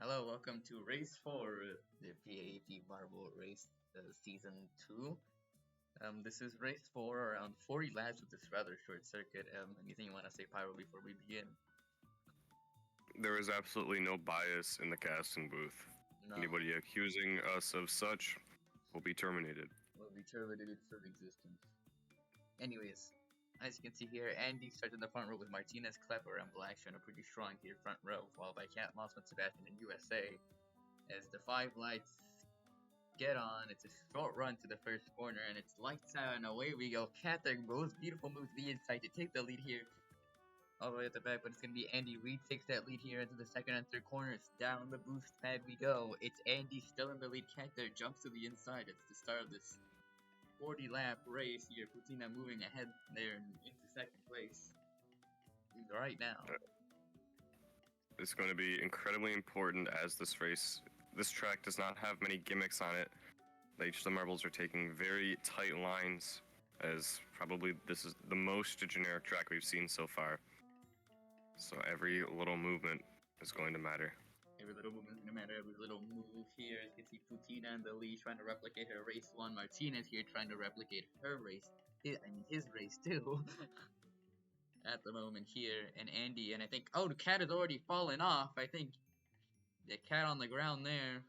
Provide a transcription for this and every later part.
Hello, welcome to Race 4, the PAEP Marble Race Season 2. This is Race 4, around 40 laps with this rather short circuit. Anything you want to say, Pyro, before we begin? There is absolutely no bias in the casting booth. No. Anybody accusing us of such will be terminated. Will be terminated from existence. Anyways, as you can see here, Andy starts in the front row with Martinez, Klepper, and Black showing a pretty strong here front row, followed by Cat Moss with Sebastian and USA. As the 5 lights get on, it's a short run to the first corner, and it's lights out, and away we go. Cat, their most beautiful move to the inside to take the lead here, all the way at the back, but it's going to be Andy Reid takes that lead here into the second and third corners. Down the boost pad we go. It's Andy still in the lead. Cat there jumps to the inside. It's the start of this 40 lap race here. Putina moving ahead there into second place right now. It's going to be incredibly important as this track does not have many gimmicks on it. Each of the marbles are taking very tight lines, as probably this is the most generic track we've seen so far. So every little movement is going to matter. Every little movement is going to matter. Every little move here. As you can see, Putina in the lead trying to replicate her race 1. Martinez here trying to replicate her race. His race too. At the moment here. And Andy, and I think, oh, the Cat has already fallen off. I think the Cat on the ground there.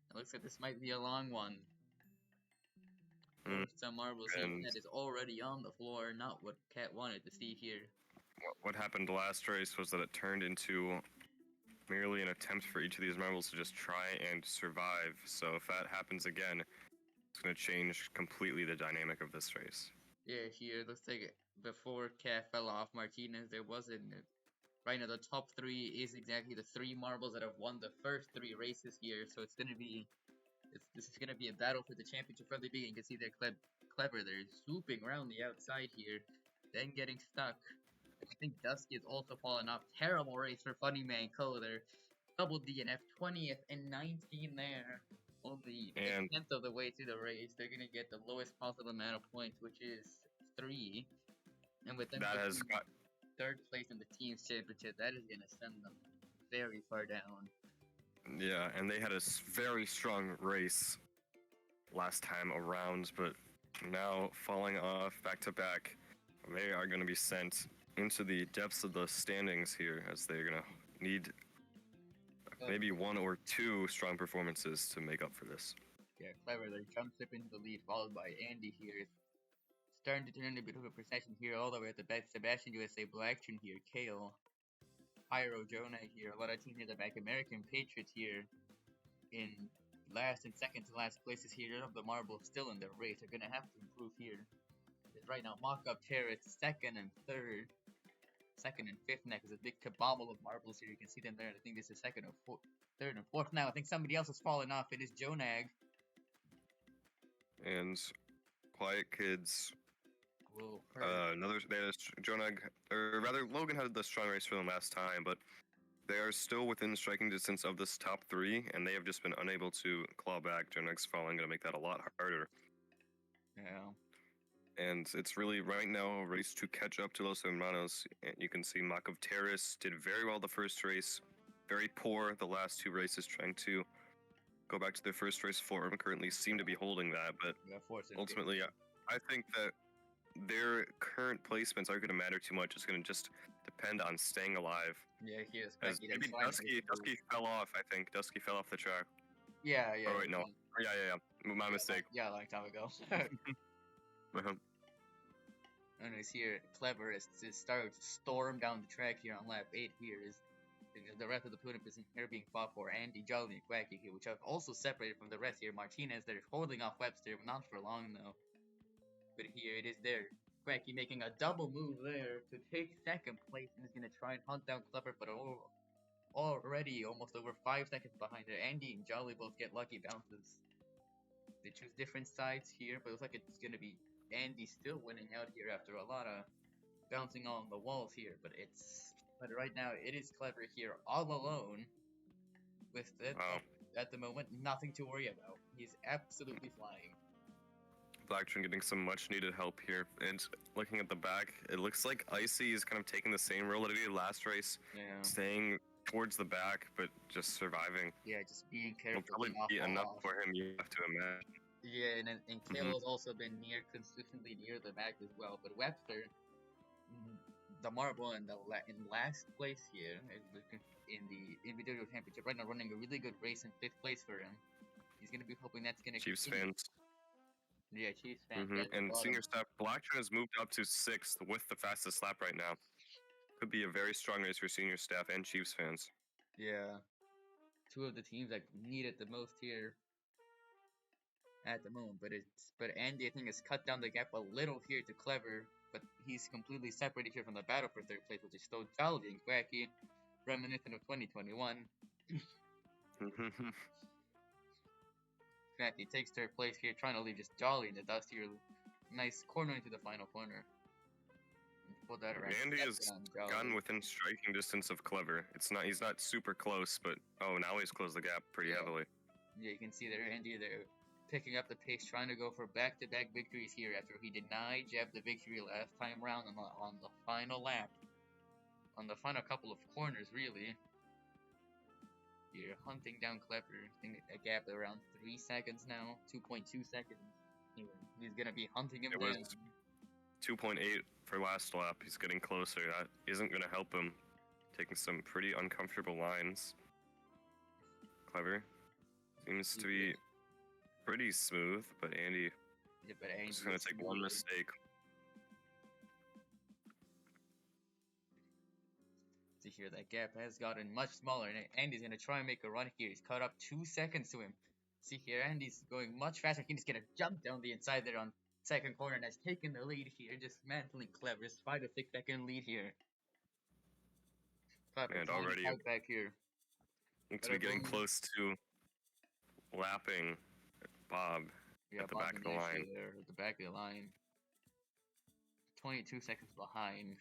It looks like this might be a long one. Some marbles here. Cat is already on the floor. Not what Cat wanted to see here. What happened last race was that it turned into merely an attempt for each of these marbles to just try and survive. So if that happens again, it's going to change completely the dynamic of this race. Yeah, here looks like before Cat fell off Martinez, there wasn't. Right now, the top 3 is exactly the 3 marbles that have won the first 3 races here. So it's gonna be, this is gonna be a battle for the championship from the beginning. You can see they're clever. They're swooping around the outside here, then getting stuck. I think Dusky is also falling off. Terrible race for Funny Man Co. There, double DNF, 20th and 19 there. Only a tenth of the way through the race, they're gonna get the lowest possible amount of points, which is 3. And with them third place in the team's championship, that is gonna send them very far down. Yeah, and they had a very strong race last time around, but now falling off back to back, they are going to be sent into the depths of the standings here, as they're going to need maybe 1 or 2 strong performances to make up for this. Yeah, clever. They jump slip into the lead, followed by Andy here. Starting to turn into a bit of a procession here, all the way at the back. Sebastian USA, Blackstream here, Kale, Pyro, Jonah here. A lot of teams at the back. American Patriots here in last and second to last places here. Of the marbles still in their race. They're gonna have to improve here. Because right now, mock-up Terrace, second and third. Second and fifth next is a big kabobble of marbles here. You can see them there. I think this is second or third and fourth now. I think somebody else has fallen off. It is Jonag. And Quiet Kids. Whoa, Jonag, or rather, Logan had the strong race for them last time, but they are still within striking distance of this top 3, and they have just been unable to claw back. Jonag's falling, going to make that a lot harder. Yeah. And it's really, right now, a race to catch up to Los Hermanos. You can see Makov Terrace did very well the first race, very poor the last 2 races, trying to go back to their first race form. Currently seem to be holding that, but ultimately, I think that their current placements aren't going to matter too much. It's going to just depend on staying alive. Yeah, he is. Maybe Dusky fell off, I think. Dusky fell off the track. Yeah. Oh, wait, no. Yeah. My mistake. Yeah, a long time ago. And it's here, Clever is to start to storm down the track here on lap 8 here. Is the rest of the podium position here being fought for Andy, Jolly, and Quacky here, which have also separated from the rest here. Martinez, they're holding off Webster, not for long though. But here it is there. Quacky making a double move there to take second place, and is going to try and hunt down Clever, but already almost over 5 seconds behind her. Andy and Jolly both get lucky bounces. They choose different sides here, but it looks like it's going to be Andy still winning out here after a lot of bouncing on the walls here. But right now it is Clever here all alone with it. At the moment, nothing to worry about. He's absolutely flying. Blackstream getting some much needed help here, and looking at the back, it looks like Icy is kind of taking the same role that he did last race, staying towards the back, but just surviving. Yeah, just being It'll careful, probably being off, be enough off. for him, you have to imagine. Yeah, and Hmm. Kale has also been consistently near the back as well. But Webster, mm, the marble in in last place here in the individual championship right now, running a really good race in 5th place for him. He's gonna be hoping that's gonna Chiefs continue. fans. Yeah, Chiefs fans at the And bottom. senior staff, Blackstone has moved up to 6th with the fastest lap right now. Could be a very strong race for senior staff and Chiefs fans. Yeah, two of the teams that need it the most here at the moment. But Andy I think has cut down the gap a little here to Clever, but he's completely separated here from the battle for 3rd place, which is still jolly and wacky, reminiscent of 2021. He takes 3rd place here, trying to leave just Jolly in the dust here. Nice corner into the final corner. Pull that around. Andy has gotten within striking distance of Clever. He's not super close, but now he's closed the gap pretty heavily. Yeah, you can see there Andy there picking up the pace, trying to go for back-to-back victories here after he denied Jeb the victory last time round on the final lap. On the final couple of corners, really. Here, hunting down Clever. I think a gap around 3 seconds now, 2.2 seconds. He's gonna be hunting him down. 2.8 for last lap. He's getting closer. That isn't gonna help him. Taking some pretty uncomfortable lines. Clever. Seems to be pretty smooth, but Andy's gonna take one mistake. See here, that gap has gotten much smaller, and Andy's gonna try and make a run here. He's caught up 2 seconds to him. See here, Andy's going much faster. He's gonna jump down the inside there on 2nd corner and has taken the lead here. Just mantling Clever. 5 to 6 second lead here. Clever and already back here. Looks to be getting close to lapping Bob at the back of the line. There, at the back of the line. 22 seconds behind.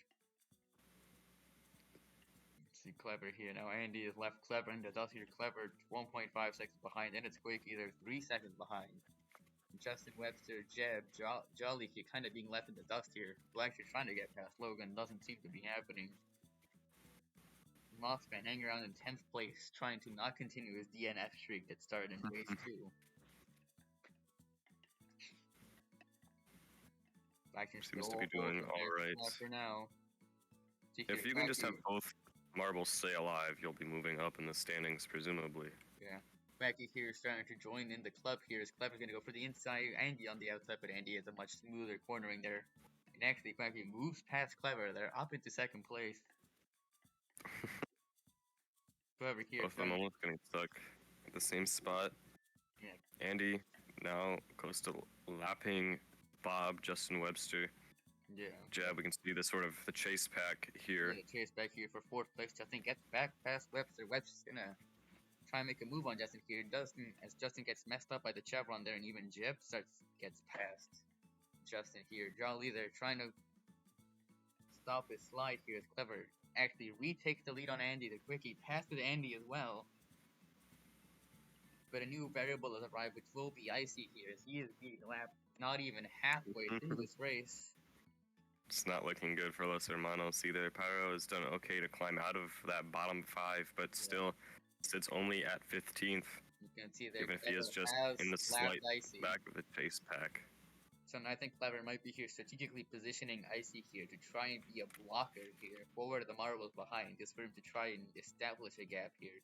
See Clever here. Now Andy is left Clever and the dust here. Clever 1.5 seconds behind, and it's Quakey there 3 seconds behind. Justin Webster, Jeb, Jolly here kind of being left in the dust here. Blackshear trying to get past Logan, doesn't seem to be happening. Mossman hanging around in 10th place, trying to not continue his DNF streak that started in race 2. Seems to be doing alright. For now. If you can just have both marbles stay alive, you'll be moving up in the standings, presumably. Yeah. Becky here is starting to join in the club here. As Clever's going to go for the inside, Andy on the outside, but Andy has a much smoother cornering there. And actually, Becky moves past Clever. They're up into 2nd place. Clever here. Both of them almost getting stuck at the same spot. Yeah. Andy now close to lapping Bob, Justin Webster. Yeah. Jeb, we can see the sort of the chase pack here. Yeah, chase back here for 4th place. Justin gets back past Webster. Webster's gonna try and make a move on Justin here. As Justin gets messed up by the chevron there, and even Jeb gets past Justin here. Jolly there trying to stop his slide here. Is Clever actually retakes the lead on Andy. The quickie passes Andy as well. But a new variable has arrived, which will be Icy here, as he is being lapped not even halfway through this race. It's not looking good for Los Hermanos either. Pyro has done okay to climb out of that bottom 5, but still sits only at 15th. You can see there, even if he is just in the slight back of the chase pack. So I think Clever might be here strategically positioning Icy here to try and be a blocker here, forward the marbles behind, just for him to try and establish a gap here.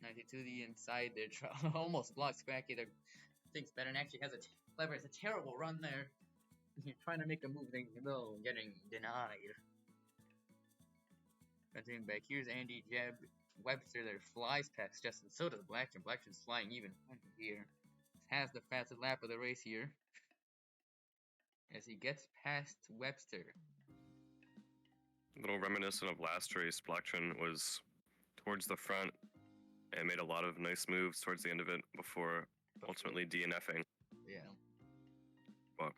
90 to the inside there, almost blocks Cracky there. Thinks better and actually has Clever has a terrible run there. He's trying to make a move, getting denied. Continuing back, here's Andy, Jeb, Webster there flies past Justin. So does Blackton. Blackton's flying even here. Has the fastest lap of the race here. As he gets past Webster. A little reminiscent of last race. Blackton was towards the front and made a lot of nice moves towards the end of it before ultimately DNFing. Yeah. But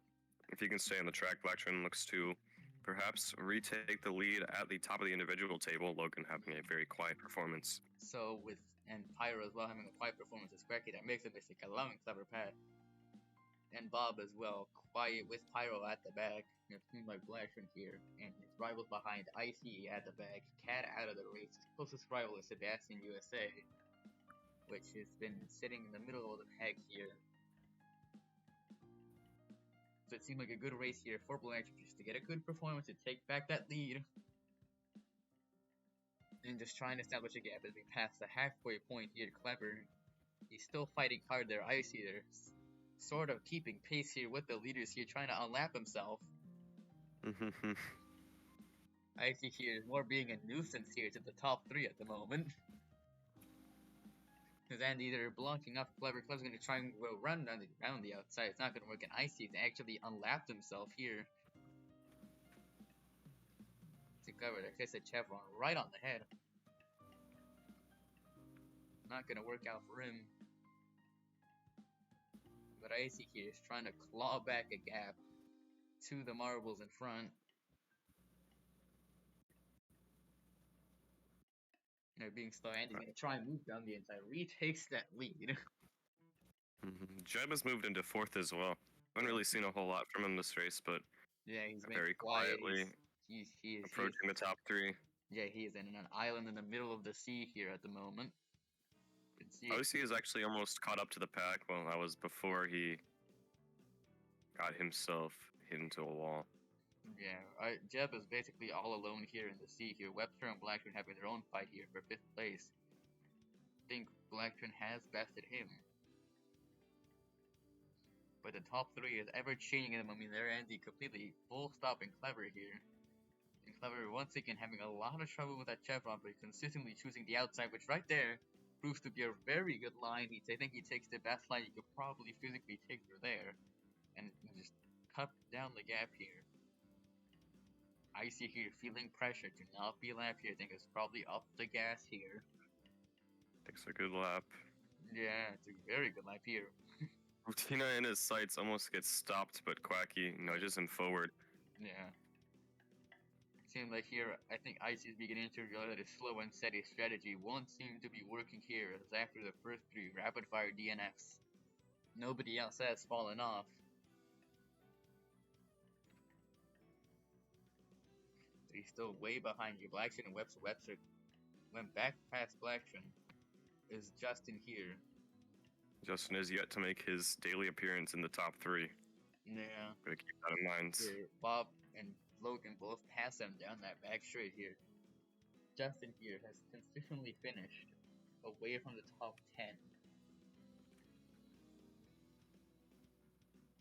if he can stay on the track, Blackton looks to perhaps retake the lead at the top of the individual table. Logan having a very quiet performance. So and Pyro as well having a quiet performance is Cracky that makes a mistake, allowing Clever Pat. And Bob as well, by with Pyro at the back. It's team like Blackstone here, and his rivals behind IC at the back. Cat out of the race. His closest rival is Sebastian USA, which has been sitting in the middle of the pack here. So it seemed like a good race here for Blackstone just to get a good performance to take back that lead. And just trying to establish a gap as we pass the halfway point here. Clever. He's still fighting hard there. Icy there. Sort of keeping pace here with the leaders here, trying to unlap himself. Icy here is more being a nuisance here to the top 3 at the moment. Because Andy, they're blocking up Clever. Clever's going to try and go run around the outside. It's not going to work, and Icy's actually unlapped himself here. To Clever, there hits a chevron right on the head. Not going to work out for him. But Icy here is trying to claw back a gap to the marbles in front. They're being slow. Andy's going to try and move down the inside. Retakes that lead. Jeb has moved into 4th as well. Haven't really seen a whole lot from him this race, but yeah, he's very quietly he's approaching the top 3. Yeah, he is in an island in the middle of the sea here at the moment. OC is actually almost caught up to the pack. Well, that was before he got himself hit into a wall. Yeah, Jeb is basically all alone here in the sea here. Webster and Blackburn having their own fight here for 5th place. I think Blackburn has bested him. But the top 3 is ever changing at the moment. They're Andy completely full stop and Clever here. And Clever once again having a lot of trouble with that chevron, but consistently choosing the outside, which right there proves to be a very good line. I think he takes the best line you could probably physically take through there. And just cut down the gap here. Icy here feeling pressure to not be lapped here. I think it's probably up the gas here. Takes a good lap. Yeah, it's a very good lap here. Rutina in his sights almost gets stopped, but Quacky nudges him forward. Yeah. Seems like here, I think Icy is beginning to realize that his slow and steady strategy won't seem to be working here, as after the first 3 rapid-fire DNFs, nobody else has fallen off. He's still way behind you. Blackstone and Webster went back past Blackstone. Is Justin here? Justin is yet to make his daily appearance in the top 3. Yeah. Gotta keep that in mind. Here, Bob and Logan both pass them down that back straight here. Justin here has consistently finished away from the top 10.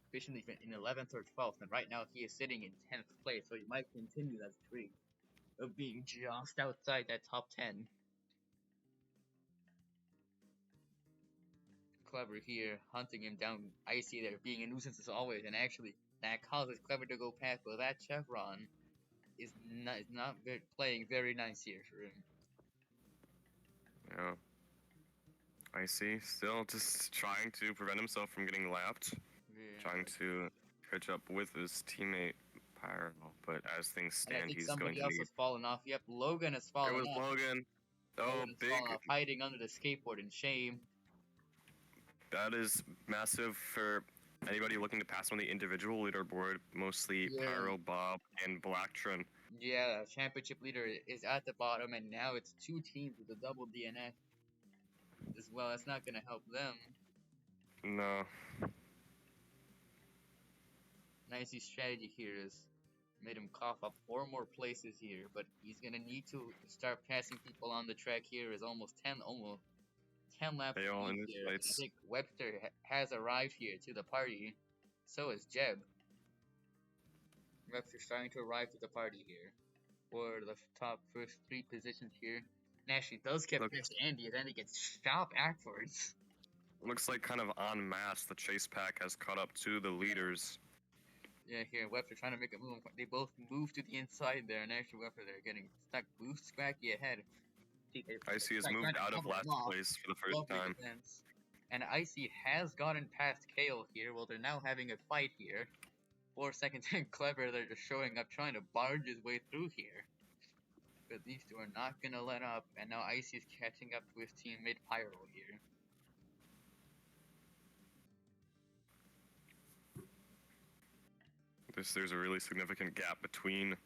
Efficiently in 11th or 12th, and right now he is sitting in 10th place, so he might continue that streak of being just outside that top 10. Clever here, hunting him down. Icy there, being a nuisance as always, and actually that causes Clever to go past, but that chevron is not playing very nice here for him. Yeah. Icy still just trying to prevent himself from getting lapped. Yeah. Trying to catch up with his teammate Pyro, but as things stand, he's going to need... somebody else has fallen off. Yep, Logan has fallen off. It was Logan. Logan's big. Hiding under the skateboard in shame. That is massive for anybody looking to pass on the individual leaderboard, mostly Pyro, Bob, and Blacktron. Yeah, the championship leader is at the bottom, and now it's 2 teams with a double DNF as well. That's not going to help them. No. Nicey strategy here has made him cough up 4 more places here, but he's going to need to start passing people on the track here. Is almost 10 laps they all in this here. I think Webster has arrived here to the party. So is Jeb. Webster's starting to arrive to the party here for the top first 3 positions here. And actually does get past Andy, and then he gets stopped afterwards. Looks like kind of en masse the chase pack has caught up to the leaders. Yeah, here Webster trying to make a move. They both move to the inside there, and actually Webster they're getting stuck. Boost Quacky ahead. Icy has moved out of last place for the first time. And Icy has gotten past Kale here. Well, they're now having a fight here. 4 seconds and Clever, they're just showing up, trying to barge his way through here. But these 2 are not going to let up, and now Icy is catching up to his teammate Pyro here. There's a really significant gap between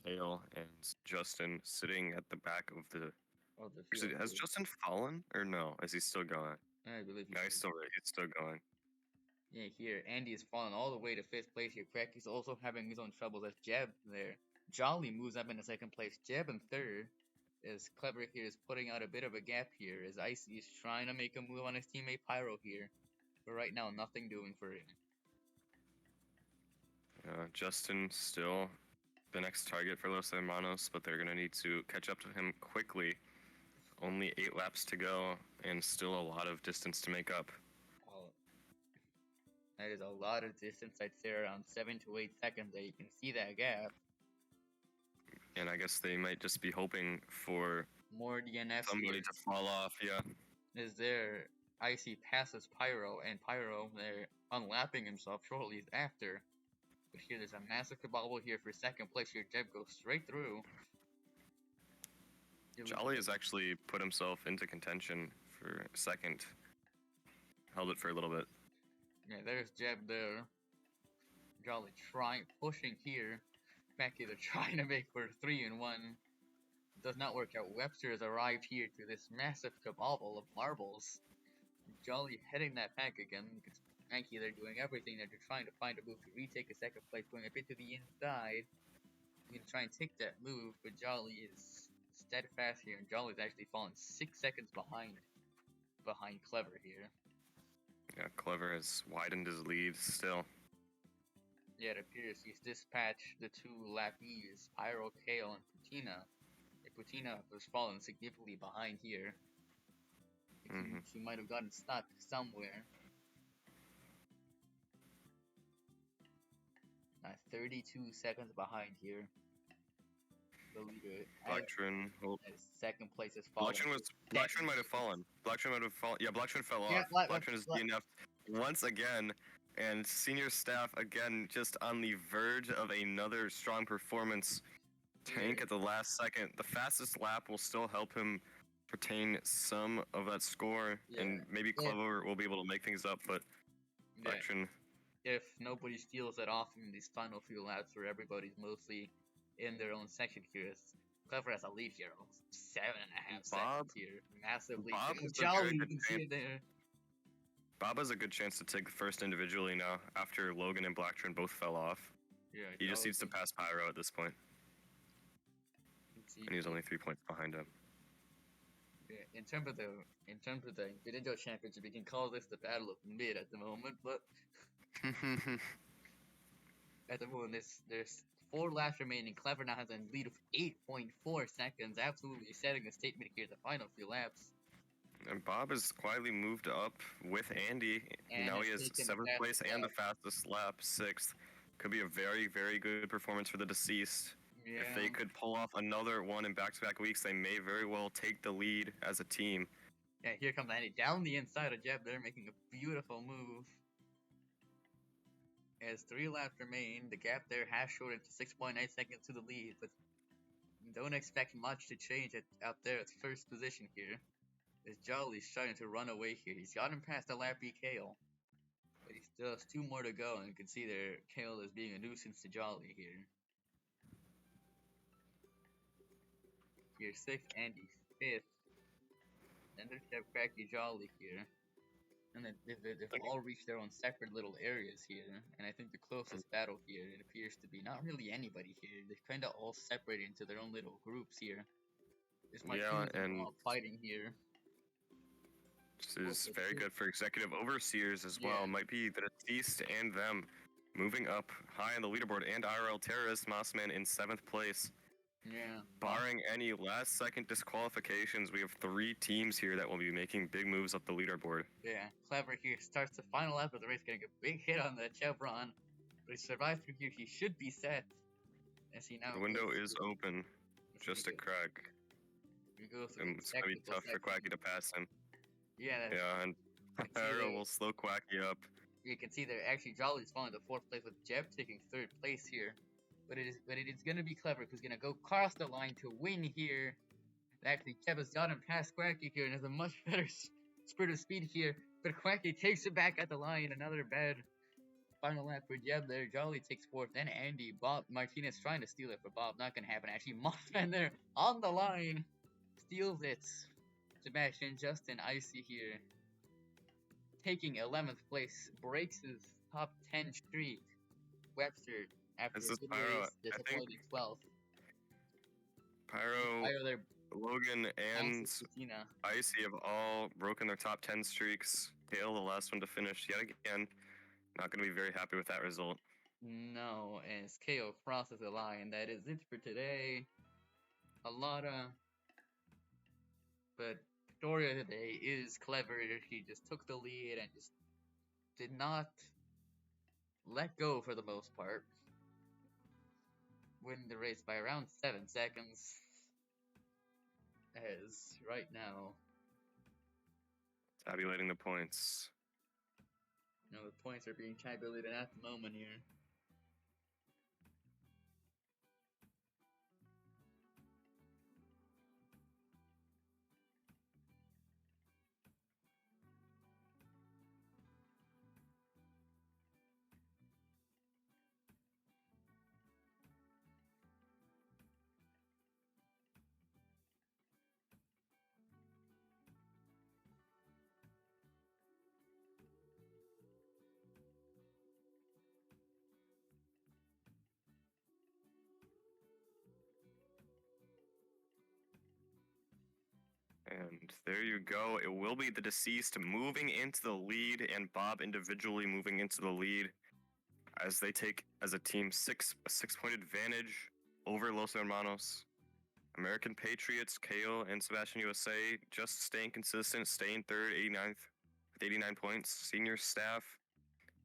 Kale and Justin sitting at the back of the. Oh, the Actually, field. has Justin fallen or no? Is he still going? I believe Yeah, he's still going. Yeah, here, Andy is falling all the way to 5th place here. Cracky's also having his own troubles as Jeb there. Jolly moves up into 2nd place. Jeb in 3rd. As Clever here is putting out a bit of a gap here. As Icy is trying to make a move on his teammate Pyro here. But right now, nothing doing for him. Justin still the next target for Los Hermanos, but they're going to need to catch up to him quickly. Only 8 laps to go, and still a lot of distance to make up. That is a lot of distance. I'd say around 7 to 8 seconds that you can see that gap. And I guess they might just be hoping for more DNFs. Somebody to fall off, yeah. Is there Icy passes Pyro, and Pyro there unlapping himself shortly after. But here there's a massive kabobble here for 2nd place here. Jeb goes straight through. Jolly has actually put himself into contention for 2nd. Held it for a little bit. Yeah, there's Jeb there. Jolly pushing here. Back here, they're trying to make for 3 and 1. Does not work out. Webster has arrived here to this massive kabobble of marbles. Jolly heading that pack again. Frankie, they're doing everything. They're trying to find a move to retake a 2nd place, going a bit to the inside. You can try and take that move, but Jolly is steadfast here, and Jolly's actually fallen 6 seconds behind Clever here. Yeah, Clever has widened his lead still. Yeah, it appears he's dispatched the 2 lappies, Pyro, Kale, and Putina. Putina was fallen significantly behind here. She might have gotten stuck somewhere. 32 seconds behind here. The leader. Blacktron. 2nd place is falling. Blacktron might have fallen. Blacktron might have fallen. Yeah, Blacktron fell off. Blacktron is DNF'd once again. And senior staff, again, just on the verge of another strong performance. Tank at the last second. The fastest lap will still help him retain some of that score. And maybe Clever will be able to make things up, but Blacktron... If nobody steals it off in these final few laps where everybody's mostly in their own section here, Clever has a lead here of 7.5 seconds here. Massive lead. Jolly, you can see it there. Bob has a good chance to take first individually now, after Logan and Blacktron both fell off. Yeah, he just needs to pass Pyro at this point. And he's only 3 points behind him. Yeah, in terms of the individual championship, we can call this the battle of mid at the moment, but at the moment there's 4 laps remaining. Clever now has a lead of 8.4 seconds, absolutely setting a statement here the final few laps. And Bob has quietly moved up with Andy. And now he has 7th place and the fastest lap, 6th. Could be a very, very good performance for the deceased. Yeah. If they could pull off another one in back-to-back weeks, they may very well take the lead as a team. Yeah, here comes Andy down the inside of Jeb. They're making a beautiful move. As 3 laps remain, the gap there has shortened to 6.9 seconds to the lead, but don't expect much to change out there at 1st position here. As Jolly's starting to run away here. He's gotten past the lappy Kale, but he still has 2 more to go, and you can see there Kale is being a nuisance to Jolly here. Here's 6th, Andy 5th, and there's Cracky Jolly here. And they've all reached their own separate little areas here, and I think the closest battle here, it appears to be not really anybody here. They're kind of all separated into their own little groups here. This might be all fighting here. This is very good for executive overseers as well. Might be the deceased and them moving up high on the leaderboard, and IRL Terrorist Mossman in 7th place. Yeah. Barring any last-second disqualifications, we have 3 teams here that will be making big moves up the leaderboard. Yeah, Clever here starts the final lap of the race, getting a big hit on the chevron, but he survived through here. He should be set. As he now the window is open, just a crack. And it's gonna be tough for Quacky to pass him. Yeah. Yeah, and Pyro will slow Quacky up. You can see there actually Jolly's falling to 4th place with Jeb taking 3rd place here. But it is gonna be Clever who's gonna go cross the line to win here. Actually, Jeb has gotten past Quacky here and has a much better spurt of speed here. But Quacky takes it back at the line. Another bad final lap for Jeb there. Jolly takes fourth, then Andy. Bob Martinez trying to steal it for Bob. Not gonna happen. Actually, Mothman there on the line steals it. Sebastian Justin Icy here, taking 11th place, breaks his top 10 streak. Webster, after This a is good Pyro. race, I think disappointing 12th. Pyro, Pyro there Logan, and passes Katina. Icy have all broken their top 10 streaks. Hale, the last one to finish yet again. Not going to be very happy with that result. No, as KO crosses the line. That is it for today. A lot of. But Victoria today is clever. He just took the lead and just did not let go for the most part. Winning the race by around 7 seconds. As right now, Tabulating the points. the points are being tabulated at the moment here. And there you go. It will be the deceased moving into the lead and Bob individually moving into the lead as they take as a team a 6-point advantage over Los Hermanos. American Patriots, KO, and Sebastian USA just staying consistent, staying third, 89th with 89 points. Senior staff,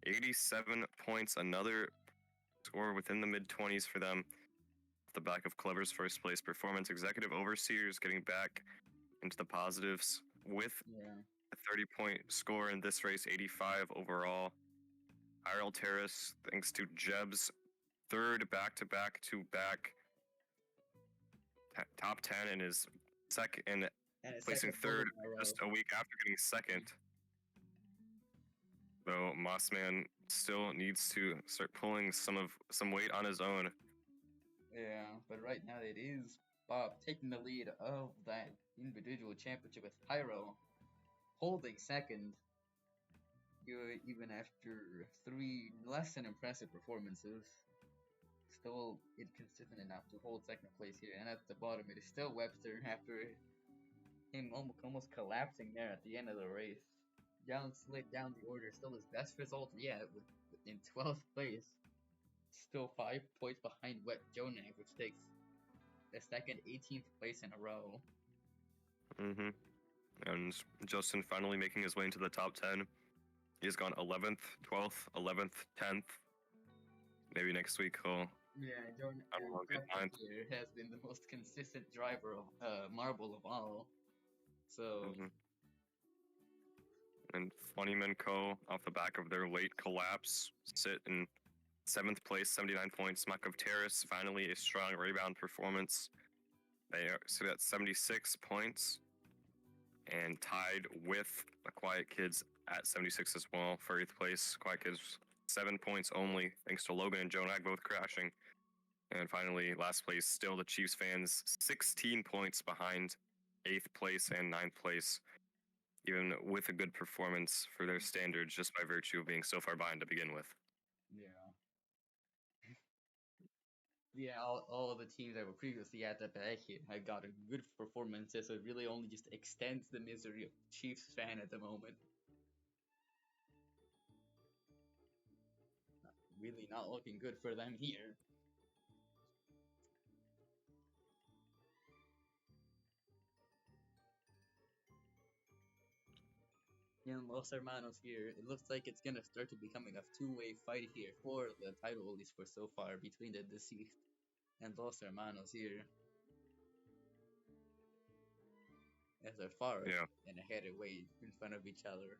87 points, another score within the mid-20s for them. Off the back of Clever's first place performance. Executive Overseers getting back into the positives with a 30-point score in this race, 85 overall. Iral Terrace, thanks to Jeb's third back-to-back top 10 and his second and placing third just a week after getting second. Though Mossman still needs to start pulling some weight on his own. Yeah, but right now it is Bob taking the lead of that individual championship with Pyro holding second. Even after 3 less than impressive performances, still inconsistent enough to hold second place here. And at the bottom, it is still Webster after him almost collapsing there at the end of the race. Slid down the order, still his best result yet, in 12th place. Still 5 points behind Wet Jonak, which takes the second 18th place in a row. And Justin finally making his way into the top 10. He's gone 11th, 12th, 11th, 10th. Maybe next week he'll. Yeah, Jonak here has been the most consistent driver of Marble of all. So. And Funnyman Co. off the back of their late collapse sit in 7th place, 79 points. Muck of Terrace finally a strong rebound performance. They sit at 76 points and tied with the Quiet Kids at 76 as well for 8th place. Quiet Kids 7 points only, thanks to Logan and Jonak both crashing. And finally, last place, still the Chiefs fans, 16 points behind 8th place and 9th place, even with a good performance for their standards, just by virtue of being so far behind to begin with. Yeah, all of the teams that were previously at the back here had got a good performances, so it really only just extends the misery of the Chiefs fan at the moment. Really not looking good for them here. In Los Hermanos here, it looks like it's gonna start to becoming a two-way fight here for the title, at least for so far, between the deceased and Los Hermanos here. As they're far and ahead away in front of each other.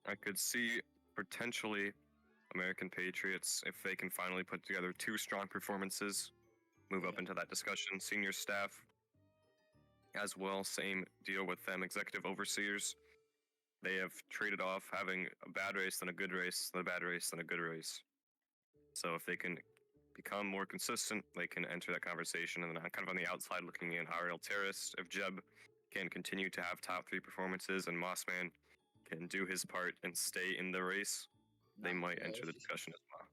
I could see potentially American Patriots, if they can finally put together 2 strong performances, move up into that discussion. Senior staff as well, same deal with them. Executive Overseers they have traded off having a bad race, then a good race, then a bad race, then a good race. So if they can become more consistent, they can enter that conversation. And then kind of on the outside looking in, Ariel Terrace, if Jeb can continue to have top 3 performances and Mossman can do his part and stay in the race, they might enter the discussion as well.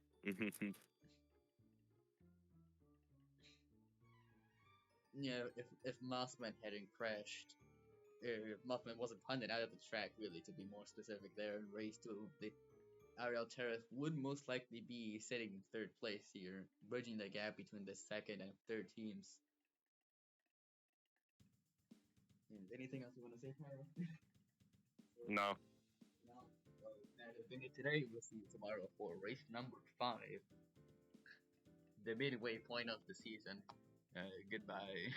Yeah, if Mossman hadn't crashed, if Mossman wasn't punted out of the track, really, to be more specific there, in race 2, the Ariel Terrace would most likely be sitting in 3rd place here, bridging the gap between the 2nd and 3rd teams. And anything else you want to say, Tyler? No. No. Well, that has been it today. We'll see you tomorrow for race number 5, the midway point of the season. Goodbye.